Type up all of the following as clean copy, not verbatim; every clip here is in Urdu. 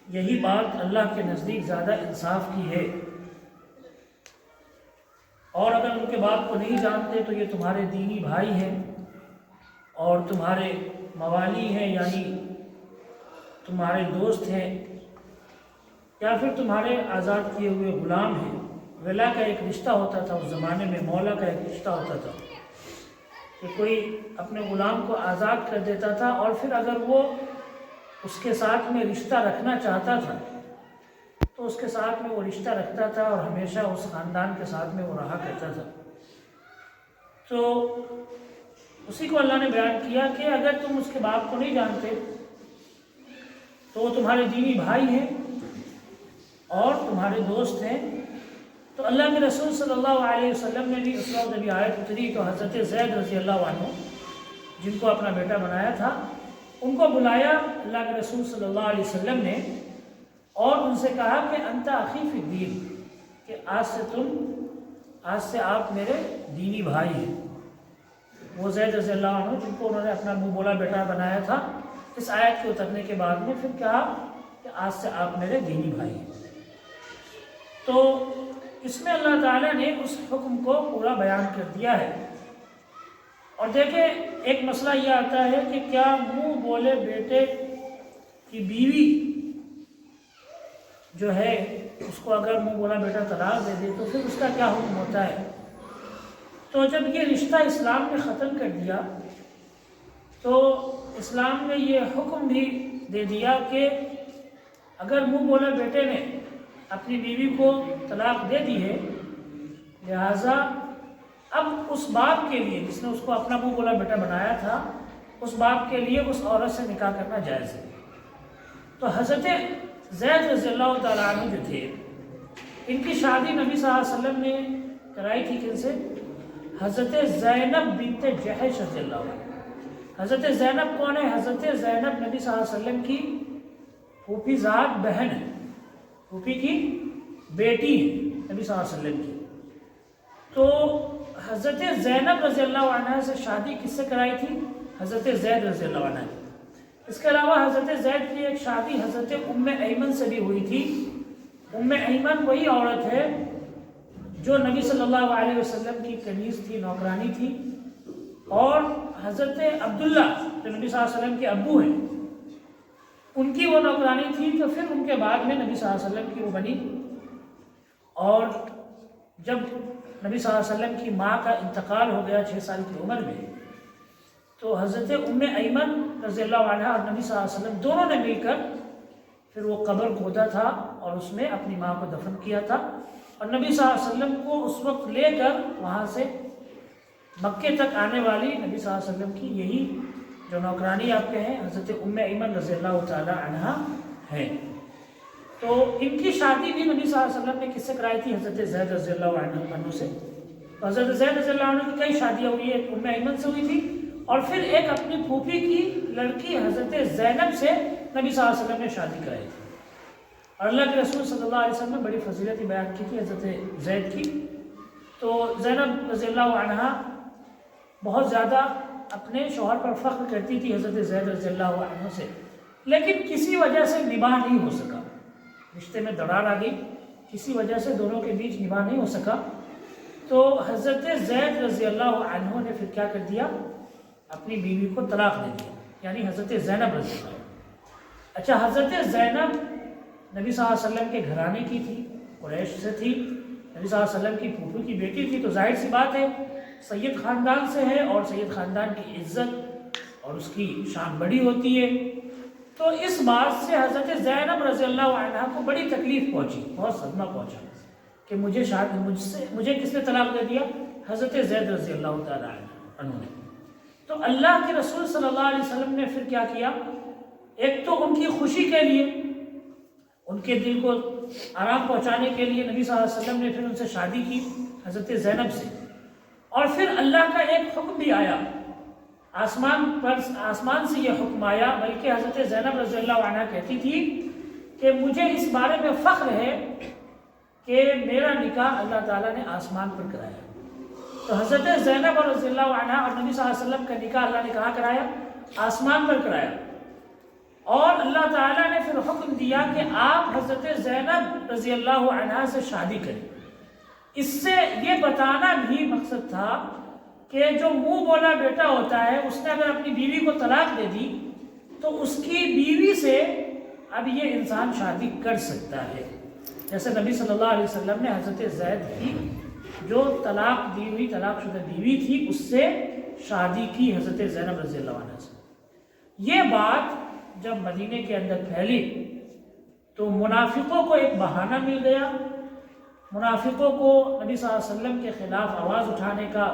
یہی بات اللہ کے نزدیک زیادہ انصاف کی ہے۔ اور اگر ان کے باپ کو نہیں جانتے تو یہ تمہارے دینی بھائی ہیں اور تمہارے موالی ہیں، یعنی تمہارے دوست ہیں، یا پھر تمہارے آزاد کیے ہوئے غلام ہیں۔ ولا کا ایک رشتہ ہوتا تھا اس زمانے میں، مولا کا ایک رشتہ ہوتا تھا کہ کوئی اپنے غلام کو آزاد کر دیتا تھا اور پھر اگر وہ اس کے ساتھ میں رشتہ رکھنا چاہتا تھا تو اس کے ساتھ میں وہ رشتہ رکھتا تھا اور ہمیشہ اس خاندان کے ساتھ میں وہ رہا کرتا تھا۔ تو اسی کو اللہ نے بیان کیا کہ اگر تم اس کے باپ کو نہیں جانتے تو وہ تمہارے دینی بھائی ہیں اور تمہارے دوست ہیں۔ تو اللہ کے رسول صلی اللہ علیہ وسلم نے بھی اس وقت جب آیت اتری تو حضرت زید رضی اللہ عنہ جن کو اپنا بیٹا بنایا تھا ان کو بلایا اللہ کے رسول صلی اللہ علیہ وسلم نے اور ان سے کہا کہ انت اخی فی الدین، کہ آج سے آپ میرے دینی بھائی ہیں۔ وہ زید رضی اللہ عنہ جن کو انہوں نے اپنا منہ بولا بیٹا بنایا تھا، اس آیت کے اترنے کے بعد میں پھر کہا کہ آج سے آپ میرے دینی بھائی ہیں۔ تو اس میں اللہ تعالیٰ نے اس حکم کو پورا بیان کر دیا ہے۔ اور دیکھیں ایک مسئلہ یہ آتا ہے کہ کیا منہ بولے بیٹے کی بیوی جو ہے اس کو اگر منہ بولا بیٹا طلاق دے دے تو پھر اس کا کیا حکم ہوتا ہے؟ تو جب یہ رشتہ اسلام نے ختم کر دیا تو اسلام نے یہ حکم بھی دے دیا کہ اگر منہ بولا بیٹے نے اپنی بیوی کو طلاق دے دی ہے، لہٰذا اب اس باپ کے لیے جس نے اس کو اپنا منہ بولا بیٹا بنایا تھا، اس باپ کے لیے اس عورت سے نکاح کرنا جائز ہے۔ تو حضرت زید رضی اللہ تعالیٰ عنہ جو تھے ان کی شادی نبی صلی اللہ علیہ وسلم نے کرائی تھی کن سے؟ حضرت زینب بنت جحش رضی اللہ عنہ۔ حضرت زینب کون ہے؟ حضرت زینب نبی صلی اللہ علیہ وسلم کی پھوپھی زاد بہن ہے، پھوپھی کی بیٹی ہے نبی صلی اللہ علیہ وسلم کی۔ تو حضرت زینب رضی اللہ عنہ سے شادی کس سے کرائی تھی؟ حضرت زید رضی اللہ عنہ کی۔ اس کے علاوہ حضرت زید کی ایک شادی حضرت ام ایمن سے بھی ہوئی تھی۔ ام ایمن وہی عورت ہے جو نبی صلی اللہ علیہ وسلم کی کنیز تھی، نوکرانی تھی، اور حضرت عبداللہ جو نبی صلی اللہ علیہ وسلم کے ابو ہیں ان کی وہ نوکرانی تھی۔ تو پھر ان کے بعد میں نبی صلی اللہ علیہ وسلم کی وہ بنی، اور جب نبی صلی اللہ علیہ وسلم کی ماں کا انتقال ہو گیا 6 سال کی عمر میں، تو حضرت ام ایمن رضی اللہ عنہ اور نبی صلی اللہ علیہ وسلم دونوں نے مل کر پھر وہ قبر کھودا تھا اور اس میں اپنی ماں کو دفن کیا تھا، اور نبی صلی اللہ علیہ وسلم کو اس وقت لے کر وہاں سے مکے تک آنے والی نبی صلی اللہ علیہ وسلم کی یہی جو نوکرانی آپ کے ہیں حضرت ام ایمن رضی اللہ تعالی عنہ ہے۔ تو ان کی شادی بھی نبی صلی اللہ علیہ وسلم نے کس سے کرائی تھی؟ حضرت زید رضی اللہ عنہ سے۔ حضرت زید رضی اللہ عنہ کی کئی شادیاں ہوئی ہیں، ام ایمن سے ہوئی تھی اور پھر ایک اپنی پھوپھی کی لڑکی حضرت زینب سے نبی صلی اللہ علیہ وسلم نے شادی کرائی تھی۔ اور اللہ کے رسول صلی اللہ علیہ وسلم نے بڑی فضیلت بیان کی تھی حضرت زید کی۔ تو زینب رضی اللہ عنہ بہت زیادہ اپنے شوہر پر فخر کرتی تھی حضرت زید رضی اللہ عنہ سے، لیکن کسی وجہ سے نباہ نہیں ہو سکا، رشتے میں دراڑ آ گئی، کسی وجہ سے دونوں کے بیچ نباہ نہیں ہو سکا۔ تو حضرت زید رضی اللہ عنہ نے پھر کیا کر دیا؟ اپنی بیوی کو طلاق دے دیا، یعنی حضرت زینب رضی اللہ عنہ۔ اچھا، حضرت زینب نبی صلی اللہ علیہ وسلم کے گھرانے کی تھی، قریش سے تھی، نبی صلی اللہ علیہ وسلم کی پھوپھی کی بیٹی تھی، تو ظاہر سی بات ہے سید خاندان سے ہے اور سید خاندان کی عزت اور اس کی شان بڑی ہوتی ہے۔ تو اس بات سے حضرت زینب رضی اللہ عنہ کو بڑی تکلیف پہنچی، بہت صدمہ پہنچا کہ مجھے کس نے طلاق دے دیا؟ حضرت زید رضی اللہ تعالیٰ عنہ نے۔ تو اللہ کے رسول صلی اللہ علیہ وسلم نے پھر کیا کیا؟ ایک تو ان کی خوشی کے لیے، ان کے دل کو آرام پہنچانے کے لیے نبی صلی اللہ علیہ وسلم نے پھر ان سے شادی کی حضرت زینب سے، اور پھر اللہ کا ایک حکم بھی آیا، آسمان سے یہ حکم آیا، بلکہ حضرت زینب رضی اللہ عنہ کہتی تھی کہ مجھے اس بارے میں فخر ہے کہ میرا نکاح اللہ تعالیٰ نے آسمان پر کرایا۔ تو حضرت زینب رضی اللہ عنہ اور نبی صلی اللہ علیہ وسلم کا نکاح اللہ نے کہاں کرایا؟ آسمان پر کرایا۔ اور اللہ تعالیٰ نے پھر حکم دیا کہ آپ حضرت زینب رضی اللہ عنہا سے شادی کریں۔ اس سے یہ بتانا بھی مقصد تھا کہ جو منہ بولا بیٹا ہوتا ہے، اس نے اگر اپنی بیوی کو طلاق دے دی تو اس کی بیوی سے اب یہ انسان شادی کر سکتا ہے، جیسے نبی صلی اللہ علیہ وسلم نے حضرت زید کی جو طلاق دی ہوئی طلاق شدہ بیوی تھی اس سے شادی کی، حضرت زینب رضی اللہ عنہ سے۔ یہ بات جب مدینے کے اندر پھیلی تو منافقوں کو ایک بہانہ مل گیا، منافقوں کو نبی صلی اللہ علیہ وسلم کے خلاف آواز اٹھانے کا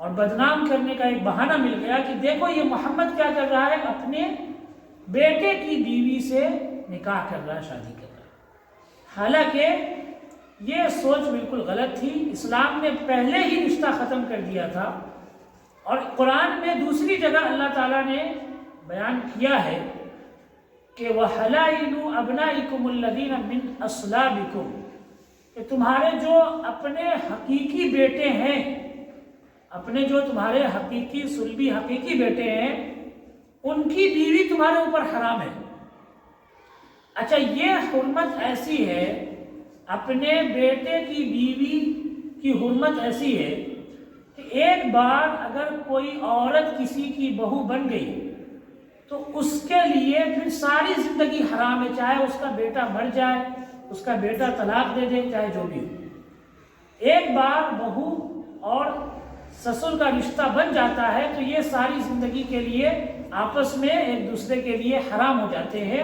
اور بدنام کرنے کا ایک بہانہ مل گیا کہ دیکھو یہ محمد کیا کر رہا ہے، اپنے بیٹے کی بیوی سے نکاح کر رہا ہے، شادی کر رہا ہے۔ حالانکہ یہ سوچ بالکل غلط تھی، اسلام نے پہلے ہی رشتہ ختم کر دیا تھا، اور قرآن میں دوسری جگہ اللہ تعالیٰ نے بیان کیا ہے کہ وَحَلَائِلُ أَبْنَائِكُمُ الَّذِينَ مِنْ أَصْلَابِكُمْ، کہ تمہارے جو اپنے حقیقی بیٹے ہیں، اپنے جو تمہارے حقیقی صلبی حقیقی بیٹے ہیں، ان کی بیوی تمہارے اوپر حرام ہے۔ اچھا، یہ حرمت ایسی ہے، اپنے بیٹے کی بیوی کی حرمت ایسی ہے کہ ایک بار اگر کوئی عورت کسی کی بہو بن گئی تو اس کے لیے پھر ساری زندگی حرام ہے، چاہے اس کا بیٹا مر جائے، اس کا بیٹا طلاق دے دے، چاہے جو بھی ہو۔ ایک بار بہو اور سسر کا رشتہ بن جاتا ہے تو یہ ساری زندگی کے لیے آپس میں ایک دوسرے کے لیے حرام ہو جاتے ہیں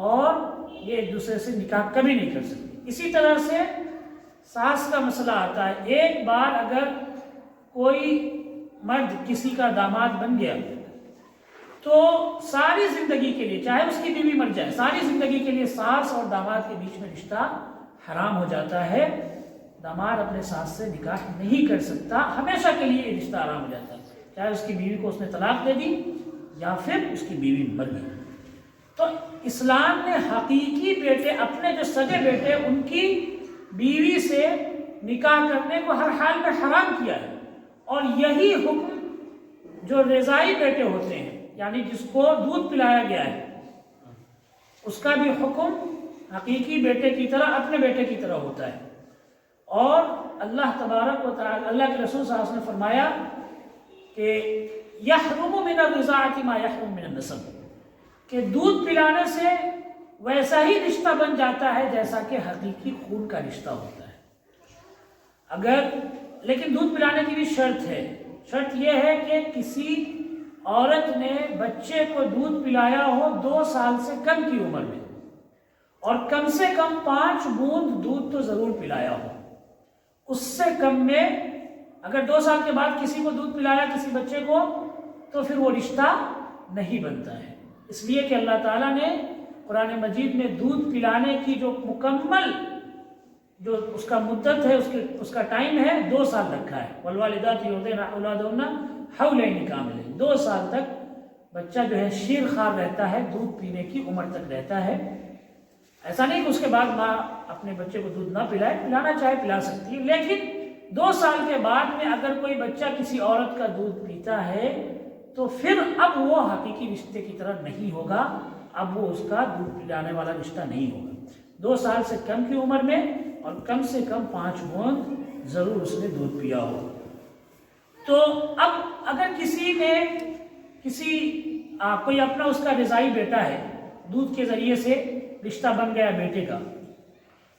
اور یہ ایک دوسرے سے نکاح کبھی نہیں کر سکتے۔ اسی طرح سے ساس کا مسئلہ آتا ہے، ایک بار اگر کوئی مرد کسی کا داماد بن گیا تو ساری زندگی کے لیے، چاہے اس کی بیوی مر جائے، ساری زندگی کے لیے ساس اور داماد کے بیچ میں رشتہ حرام ہو جاتا ہے۔ داماد اپنے ساس سے نکاح نہیں کر سکتا، ہمیشہ کے لیے یہ رشتہ حرام ہو جاتا ہے، چاہے اس کی بیوی کو اس نے طلاق دے دی یا پھر اس کی بیوی مر گئی۔ تو اسلام نے حقیقی بیٹے، اپنے جو سگے بیٹے، ان کی بیوی سے نکاح کرنے کو ہر حال میں حرام کیا ہے، اور یہی حکم جو رضائی بیٹے ہوتے ہیں، یعنی جس کو دودھ پلایا گیا ہے، اس کا بھی حکم حقیقی بیٹے کی طرح، اپنے بیٹے کی طرح ہوتا ہے۔ اور اللہ تبارک و تعالی، اللہ کے رسول صلی اللہ علیہ وسلم نے فرمایا کہ یحرم من الرضاعۃ ما یحرم من النسب، کہ دودھ پلانے سے ویسا ہی رشتہ بن جاتا ہے جیسا کہ حقیقی خون کا رشتہ ہوتا ہے۔ لیکن دودھ پلانے کی بھی شرط ہے، شرط یہ ہے کہ کسی عورت نے بچے کو دودھ پلایا ہو 2 سال سے کم کی عمر میں، اور کم سے کم 5 بوند دودھ تو ضرور پلایا ہو۔ اس سے کم میں اگر 2 سال کے بعد کسی کو دودھ پلایا کسی بچے کو تو پھر وہ رشتہ نہیں بنتا ہے، اس لیے کہ اللہ تعالیٰ نے قرآن مجید میں دودھ پلانے کی جو مکمل جو اس کا مدت ہے، اس کا ٹائم ہے 2 سال رکھا ہے۔ والوالدات یرضعن اولادہن حولین کاملین، 2 سال تک بچہ جو ہے شیر خوار رہتا ہے، دودھ پینے کی عمر تک رہتا ہے۔ ایسا نہیں کہ اس کے بعد ماں اپنے بچے کو دودھ نہ پلائے، پلانا چاہے پلا سکتی ہے، لیکن 2 سال کے بعد میں اگر کوئی بچہ کسی عورت کا دودھ پیتا ہے تو پھر اب وہ حقیقی رشتے کی طرح نہیں ہوگا، اب وہ اس کا دودھ پلانے والا رشتہ نہیں ہوگا۔ 2 سال سے کم کی عمر میں اور کم سے کم 5 بوند ضرور اس نے دودھ پیا ہو۔ تو اب اگر کسی نے کوئی اپنا اس کا رضائی بیٹا ہے، دودھ کے ذریعے سے رشتہ بن گیا بیٹے کا،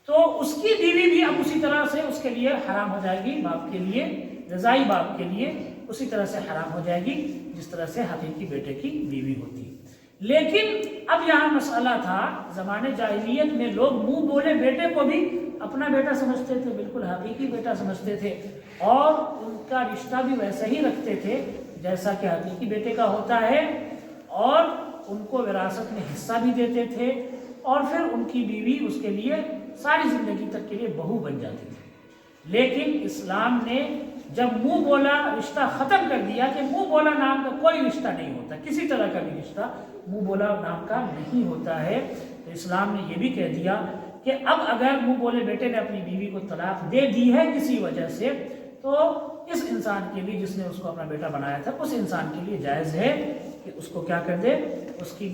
تو اس کی بیوی بھی اب اسی طرح سے اس کے لیے حرام ہو جائے گی، باپ کے لیے، رضائی باپ کے لیے اسی طرح سے حرام ہو جائے گی جس طرح سے حقیقی بیٹے کی بیوی ہوتی ہے۔ لیکن اب یہاں مسئلہ تھا، زمانے جاہلیت میں لوگ منہ بولے بیٹے کو بھی اپنا بیٹا سمجھتے تھے، بالکل حقیقی بیٹا سمجھتے تھے، اور ان کا رشتہ بھی ویسا ہی رکھتے تھے جیسا کہ حقیقی بیٹے کا ہوتا ہے، اور ان کو وراثت میں حصہ بھی دیتے تھے، اور پھر ان کی بیوی اس کے لیے ساری زندگی تک کے لیے بہو بن جاتی تھی۔ لیکن اسلام نے جب منہ بولا رشتہ ختم کر دیا کہ منہ بولا نام کا کوئی رشتہ نہیں ہوتا، کسی طرح کا بھی رشتہ منہ بولا نام کا نہیں ہوتا ہے، تو اسلام نے یہ بھی کہہ دیا کہ اب اگر منہ بولے بیٹے نے اپنی بیوی کو طلاق دے دی ہے کسی وجہ سے، تو اس انسان کے لیے جس نے اس کو اپنا بیٹا بنایا تھا، اس انسان کے لیے جائز ہے کہ اس کو کیا کر دے، اس کی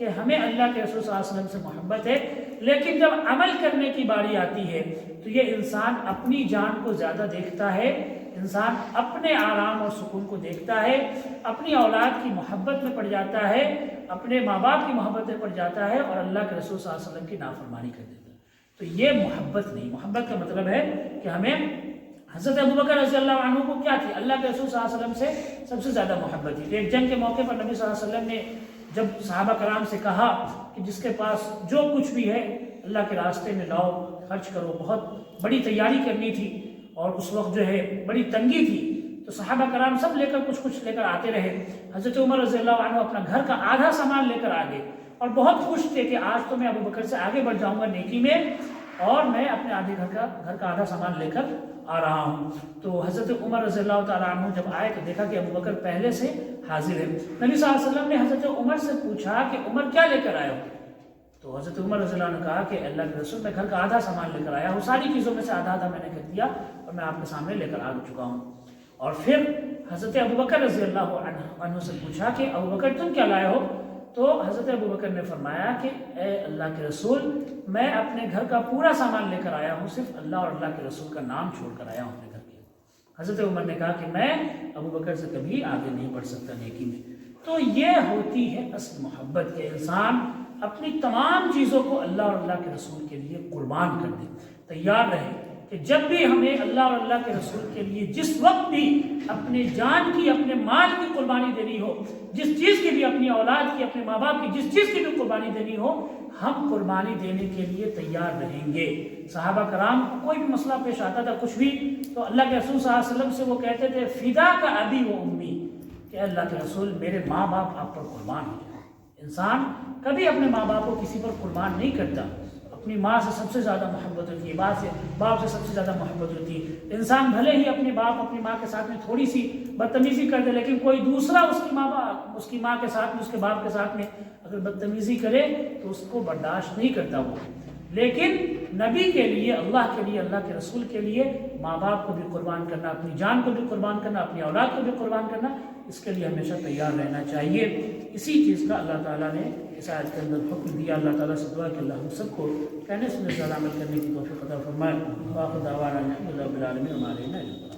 کہ ہمیں اللہ کے رسول صلی اللہ علیہ وسلم سے محبت ہے، لیکن جب عمل کرنے کی باری آتی ہے تو یہ انسان اپنی جان کو زیادہ دیکھتا ہے، انسان اپنے آرام اور سکون کو دیکھتا ہے، اپنی اولاد کی محبت میں پڑ جاتا ہے، اپنے ماں باپ کی محبت میں پڑ جاتا ہے، اور اللہ کے رسول صلی اللہ علیہ وسلم کی نافرمانی کر دیتا ہے۔ تو یہ محبت نہیں، محبت کا مطلب ہے کہ ہمیں حضرت ابوبکر رضی اللہ عنہ کو کیا تھی؟ اللہ کے رسول صلی اللہ علیہ وسلم سے سب سے زیادہ محبت تھی۔ ایک جنگ کے موقع پر نبی صلی اللہ علیہ وسلم نے جب صحابہ کرام سے کہا کہ جس کے پاس جو کچھ بھی ہے اللہ کے راستے میں لاؤ، خرچ کرو، بہت بڑی تیاری کرنی تھی اور اس وقت جو ہے بڑی تنگی تھی، تو صحابہ کرام سب لے کر کچھ لے کر آتے رہے۔ حضرت عمر رضی اللہ عنہ اپنا گھر کا آدھا سامان لے کر آگے اور بہت خوش تھے کہ آج تو میں ابوبکر سے آگے بڑھ جاؤں گا نیکی میں، اور میں اپنے آدھے گھر کا آدھا سامان لے کر آ رہا ہوں۔ تو حضرت عمر رضی اللہ تعالیٰ عنہ جب آئے تو دیکھا کہ ابوبکر پہلے سے حاضر ہے۔ نبی صلی اللہ علیہ وسلم نے حضرت عمر سے پوچھا کہ عمر کیا لے کر آئے ہو؟ تو حضرت عمر رضی اللہ عنہ نے کہا کہ اللہ کے رسول میں گھر کا آدھا سامان لے کر آیا ہوں، ساری چیزوں میں سے آدھا میں نے کر دیا اور میں آپ کے سامنے لے کر آ چکا ہوں۔ اور پھر حضرت ابوبکر رضی اللہ عنہ سے پوچھا کہ ابوبکر تم کیا لائے ہو؟ تو حضرت ابوبکر نے فرمایا کہ اے اللہ کے رسول، میں اپنے گھر کا پورا سامان لے کر آیا ہوں، صرف اللہ اور اللہ کے رسول کا نام چھوڑ کر آیا ہوں اپنے گھر کے۔ حضرت عمر نے کہا کہ میں ابوبکر سے کبھی آگے نہیں بڑھ سکتا نیکی میں۔ تو یہ ہوتی ہے اصل محبت، کہ انسان اپنی تمام چیزوں کو اللہ اور اللہ کے رسول کے لیے قربان کر دے، تیار رہے کہ جب بھی ہمیں اللہ اور اللہ کے رسول کے لیے جس وقت بھی اپنے جان کی، اپنے مال کی قربانی دینی ہو، جس چیز کی بھی، اپنی اولاد کی، اپنے ماں باپ کی جس چیز کی بھی قربانی دینی ہو، ہم قربانی دینے کے لیے تیار رہیں گے۔ صحابہ کرام کوئی بھی مسئلہ پیش آتا تھا، کچھ بھی، تو اللہ کے رسول صلی اللہ علیہ وسلم سے وہ کہتے تھے فدا کا ابی و امی، کہ اللہ کے رسول میرے ماں باپ آپ پر قربان ہو جائیں۔ انسان کبھی اپنے ماں باپ کو کسی پر قربان نہیں کرتا، اپنی ماں سے سب سے زیادہ محبت ہوتی ہے، باپ سے سب سے زیادہ محبت ہوتی ہے۔ انسان بھلے ہی اپنے باپ اپنی ماں کے ساتھ میں تھوڑی سی بدتمیزی کر دے، لیکن کوئی دوسرا اس کی ماں کے ساتھ میں، اس کے باپ کے ساتھ میں اگر بدتمیزی کرے تو اس کو برداشت نہیں کرتا وہ۔ لیکن نبی کے لیے، اللہ کے لیے، اللہ کے رسول کے لیے ماں باپ کو بھی قربان کرنا، اپنی جان کو بھی قربان کرنا، اپنی اولاد کو بھی قربان کرنا، اس کے لیے ہمیشہ تیار رہنا چاہیے۔ اسی چیز کا اللہ تعالیٰ نے اس آیت کے اندر حکم دیا۔ اللہ تعالیٰ سے دعا کہ اللہ ہم سب کو کہنے سننے سے عمل کرنے کی توفیق عطا فرمائے۔ وآخر دعوانا الحمدللہ رب العالمین۔